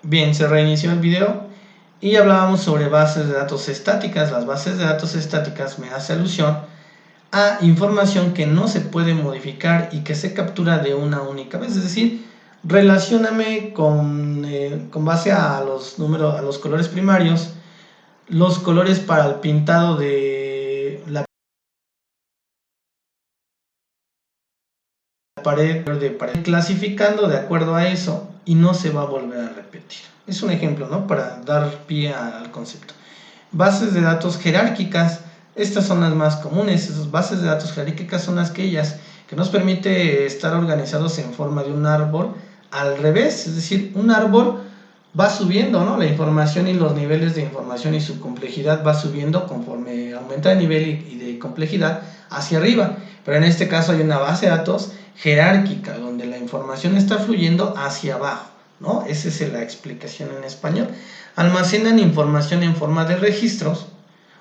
Bien, se reinició el video y hablábamos sobre bases de datos estáticas. Las bases de datos estáticas me hace alusión a información que no se puede modificar y que se captura de una única vez. Es decir, relacióname con base a los números, a los colores primarios, los colores para el pintado de la pared, clasificando de acuerdo a eso y no se va a volver a repetir. Es un ejemplo, ¿no? Para dar pie al concepto. Bases de datos jerárquicas, estas son las más comunes. Esas bases de datos jerárquicas son aquellas que nos permite estar organizados en forma de un árbol al revés, es decir, un árbol va subiendo, ¿no? La información y los niveles de información y su complejidad va subiendo conforme aumenta de nivel y de complejidad hacia arriba, pero en este caso hay una base de datos jerárquica donde la información está fluyendo hacia abajo, ¿no? Esa es la explicación en español. Almacenan información en forma de registros,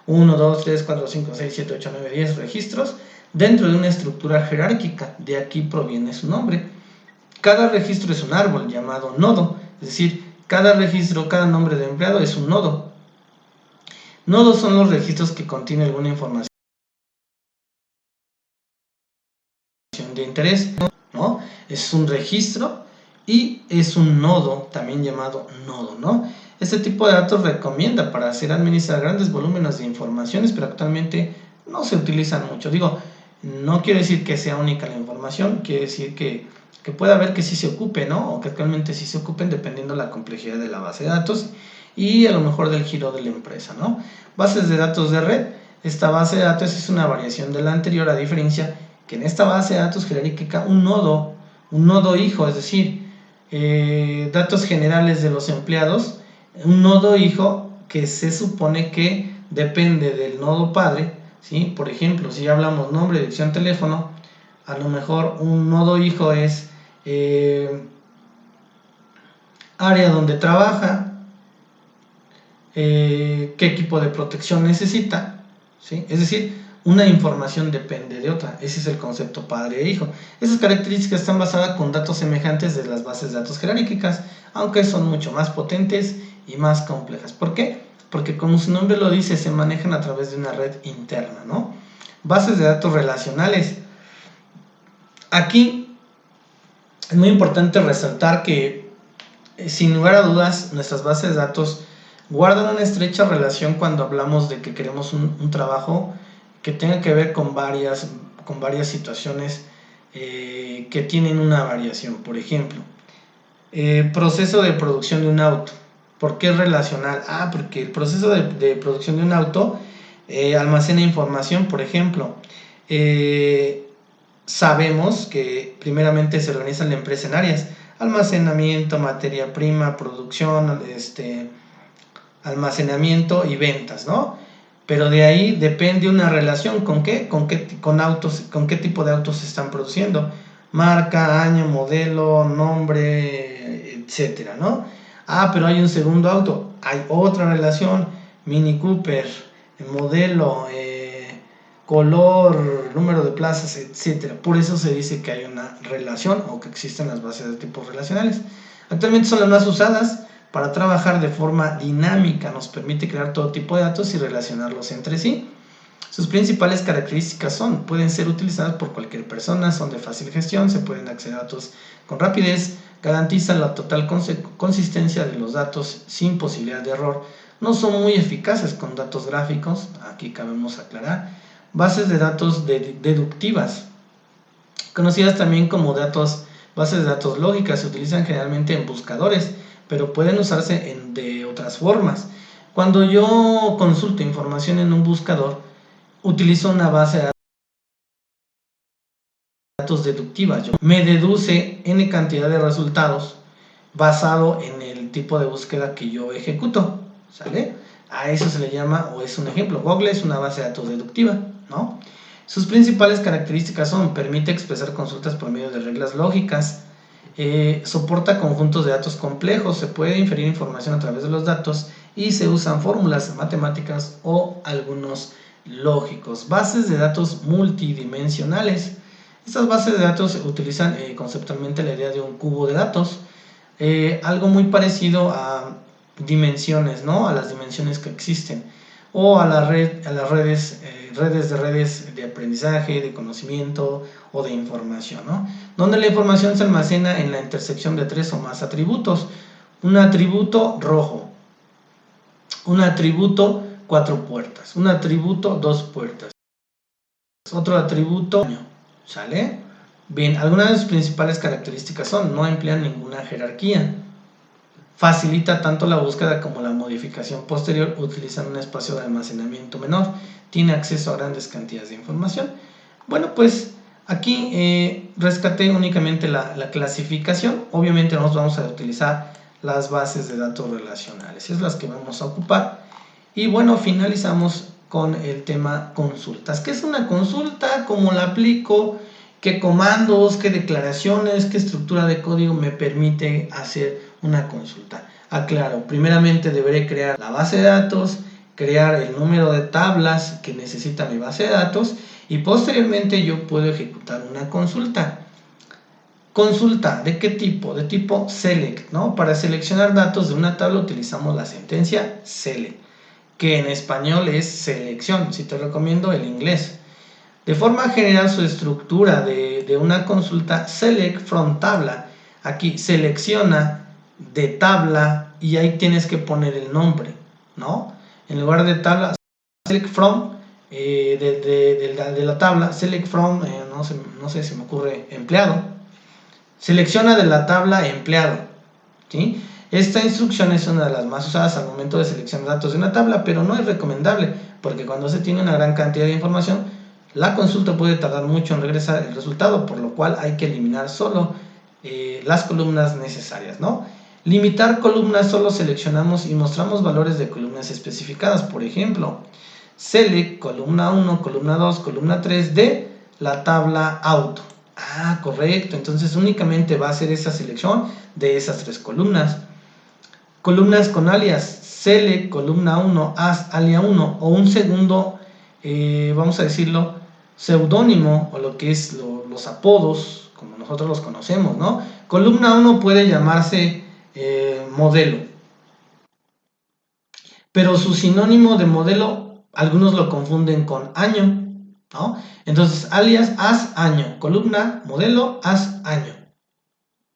1, 2, 3, 4, 5, 6, 7, 8, 9, 10 registros dentro de una estructura jerárquica, de aquí proviene su nombre. Cada registro es un árbol llamado nodo, es decir, cada registro, cada nombre de empleado es un nodo. Nodos son los registros que contienen alguna información de interés, ¿no? Es un registro y es un nodo, también llamado nodo, ¿no? Este tipo de datos recomienda para hacer administrar grandes volúmenes de informaciones, pero actualmente no se utilizan mucho. Digo, no quiere decir que sea única la información, quiere decir que puede haber que sí se ocupe, ¿no? O que actualmente sí se ocupen dependiendo de la complejidad de la base de datos y a lo mejor del giro de la empresa, ¿no? Bases de datos de red. Esta base de datos es una variación de la anterior, a diferencia que en esta base de datos jerárquica un nodo hijo, es decir, datos generales de los empleados, un nodo hijo que se supone que depende del nodo padre, ¿sí? Por ejemplo, si hablamos nombre, dirección, teléfono, a lo mejor un nodo hijo es área donde trabaja, qué equipo de protección necesita, ¿sí? Es decir, una información depende de otra. Ese es el concepto padre e hijo. Esas características están basadas con datos semejantes de las bases de datos jerárquicas, aunque son mucho más potentes y más complejas. ¿Por qué? Porque como su nombre lo dice, se manejan a través de una red interna, ¿no? Bases de datos relacionales. Aquí es muy importante resaltar que, sin lugar a dudas, nuestras bases de datos guardan una estrecha relación cuando hablamos de que queremos un trabajo que tenga que ver con varias situaciones que tienen una variación. Por ejemplo, proceso de producción de un auto. ¿Por qué es relacional? Porque el proceso de producción de un auto almacena información. Por ejemplo, sabemos que primeramente se organiza la empresa en áreas: almacenamiento, materia prima, producción, almacenamiento y ventas, ¿no? Pero de ahí depende una relación. ¿Con qué? Con autos, con qué tipo de autos se están produciendo, marca, año, modelo, nombre, etcétera, ¿no? Pero hay un segundo auto, hay otra relación: Mini Cooper, modelo, color, número de plazas, etcétera. Por eso se dice que hay una relación, o que existen las bases de tipos relacionales. Actualmente son las más usadas para trabajar de forma dinámica. Nos permite crear todo tipo de datos y relacionarlos entre sí. Sus principales características pueden ser utilizadas por cualquier persona, son de fácil gestión, se pueden acceder a datos con rapidez, garantizan la total consistencia de los datos sin posibilidad de error, no son muy eficaces con datos gráficos, aquí cabemos aclarar. Bases de datos deductivas, conocidas también como bases de datos lógicas, se utilizan generalmente en buscadores, pero pueden usarse de otras formas. Cuando yo consulto información en un buscador, utilizo una base de datos deductiva. Me deduce n cantidad de resultados basado en el tipo de búsqueda que yo ejecuto, ¿sale? A eso se le llama, o es un ejemplo, Google es una base de datos deductiva, ¿no? Sus principales características permite expresar consultas por medio de reglas lógicas, soporta conjuntos de datos complejos, se puede inferir información a través de los datos y se usan fórmulas matemáticas o algunos lógicos. Bases de datos multidimensionales. Estas bases de datos utilizan conceptualmente la idea de un cubo de datos. algo muy parecido a dimensiones, ¿no? A las dimensiones que existen, o a las redes, redes de aprendizaje, de conocimiento o de información, ¿no? Donde la información se almacena en la intersección de 3 o más atributos. Un atributo rojo, un atributo 4 puertas, un atributo 2 puertas, otro atributo, ¿sale? Bien, algunas de sus principales características son: no emplean ninguna jerarquía, facilita tanto la búsqueda como la modificación posterior, utilizan un espacio de almacenamiento menor, tiene acceso a grandes cantidades de información. Bueno, pues aquí rescaté únicamente la clasificación. Obviamente nos vamos a utilizar las bases de datos relacionales, es las que vamos a ocupar. Y bueno, finalizamos con el tema consultas. ¿Qué es una consulta? ¿Cómo la aplico? ¿Qué comandos, qué declaraciones, qué estructura de código me permite hacer una consulta? Aclaro, primeramente deberé crear la base de datos, crear el número de tablas que necesita mi base de datos, y posteriormente yo puedo ejecutar una consulta. Consulta, ¿de qué tipo? De tipo select, ¿no? Para seleccionar datos de una tabla utilizamos la sentencia select, que en español es selección. Si te recomiendo el inglés. De forma general, su estructura de una consulta: select from tabla. Aquí selecciona de tabla y ahí tienes que poner el nombre, ¿no? En lugar de tabla, select from de la tabla, select from, no sé, se me ocurre empleado. Selecciona de la tabla empleado, ¿sí? Esta instrucción es una de las más usadas al momento de seleccionar datos de una tabla, pero no es recomendable porque cuando se tiene una gran cantidad de información, la consulta puede tardar mucho en regresar el resultado, por lo cual hay que eliminar solo las columnas necesarias, ¿no? Limitar columnas: solo seleccionamos y mostramos valores de columnas especificadas. Por ejemplo, select columna 1, columna 2, columna 3 de la tabla auto. Ah, correcto, entonces únicamente va a hacer esa selección de esas 3 columnas. Columnas con alias: select columna 1, as alia 1, o un segundo, vamos a decirlo, seudónimo, o lo que es los apodos, como nosotros los conocemos, ¿no? Columna 1 puede llamarse modelo, pero su sinónimo de modelo algunos lo confunden con año, ¿no? Entonces, alias as año, columna modelo as año,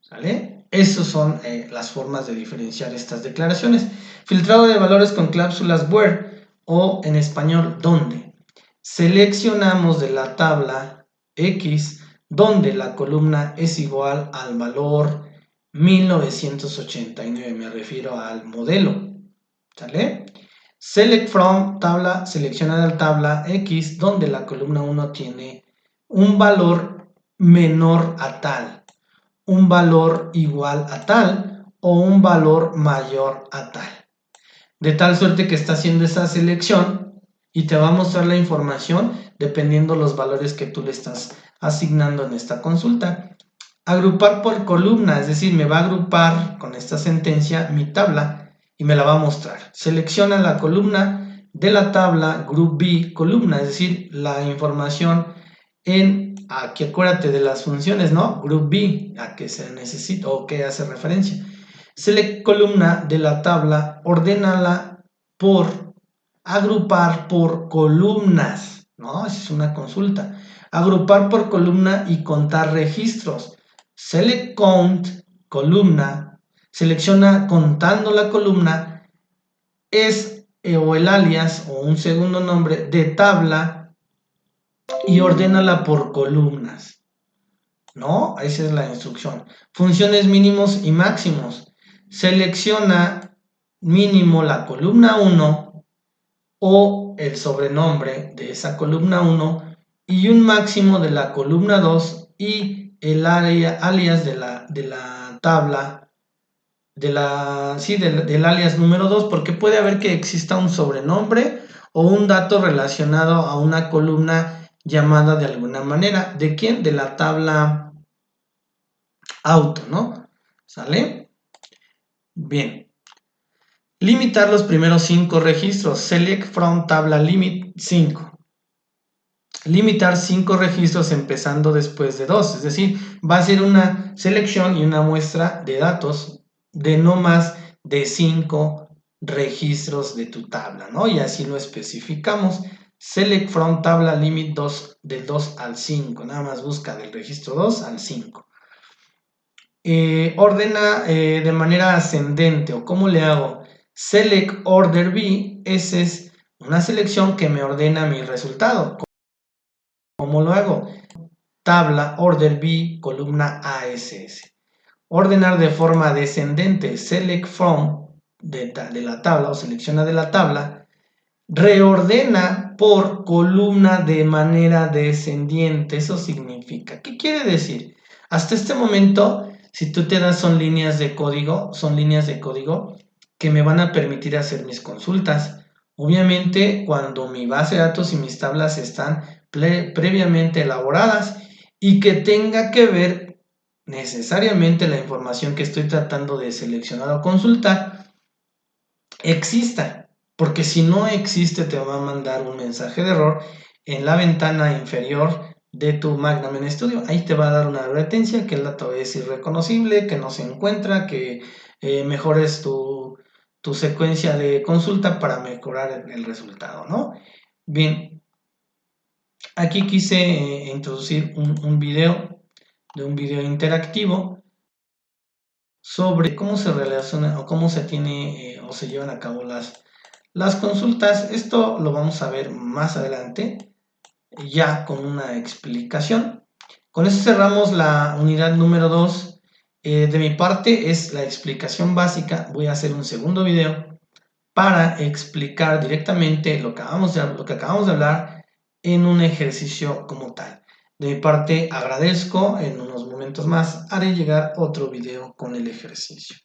¿sale? Esas son las formas de diferenciar estas declaraciones. Filtrado de valores con cláusulas where, o en español donde. Seleccionamos de la tabla X donde la columna es igual al valor 1989, me refiero al modelo, ¿sale? Select from tabla, selecciona de la tabla X donde la columna 1 tiene un valor menor a tal, un valor igual a tal o un valor mayor a tal. De tal suerte que está haciendo esa selección y te va a mostrar la información dependiendo los valores que tú le estás asignando en esta consulta. Agrupar por columna, es decir, me va a agrupar con esta sentencia mi tabla y me la va a mostrar. Selecciona la columna de la tabla group B columna, es decir, la información en, aquí acuérdate de las funciones, ¿no? Group B, a qué se necesita o qué hace referencia. Select columna de la tabla, ordénala por, agrupar por columnas, ¿no? Esa es una consulta. Agrupar por columna y contar registros. Select count columna, selecciona contando la columna, es o el alias o un segundo nombre de tabla y ordénala por columnas, ¿no? Esa es la instrucción. Funciones mínimos y máximos. Selecciona mínimo la columna 1 o el sobrenombre de esa columna 1 y un máximo de la columna 2 y el alias de la tabla, del alias número 2, porque puede haber que exista un sobrenombre o un dato relacionado a una columna llamada de alguna manera. ¿De quién? De la tabla auto, ¿no? ¿Sale? Bien. Limitar los primeros 5 registros. Select from tabla limit 5. Limitar 5 registros empezando después de 2, es decir, va a ser una selección y una muestra de datos de no más de 5 registros de tu tabla, ¿no? Y así lo especificamos. Select from tabla limit 2 del 2 al 5, nada más busca del registro 2 al 5. Ordena de manera ascendente, o ¿cómo le hago? Select order B, esa es una selección que me ordena mi resultado. ¿Cómo lo hago? Tabla order B, columna ASS. Ordenar de forma descendente, select from de la tabla o selecciona de la tabla, reordena por columna de manera descendiente. Eso significa, ¿qué quiere decir? Hasta este momento, si tú te das, son líneas de código que me van a permitir hacer mis consultas. Obviamente, cuando mi base de datos y mis tablas están previamente elaboradas y que tenga que ver necesariamente la información que estoy tratando de seleccionar o consultar exista, porque si no existe te va a mandar un mensaje de error en la ventana inferior de tu Magnum Studio. Ahí te va a dar una advertencia que el dato es irreconocible, que no se encuentra, que mejores tu secuencia de consulta para mejorar el resultado, ¿no? Bien, aquí quise introducir un video interactivo sobre cómo se relaciona o cómo se tiene o se llevan a cabo las consultas. Esto lo vamos a ver más adelante, ya con una explicación. Con eso cerramos la unidad número 2. De mi parte es la explicación básica. Voy a hacer un segundo video para explicar directamente lo que acabamos de hablar en un ejercicio como tal. De mi parte agradezco, en unos momentos más haré llegar otro video con el ejercicio.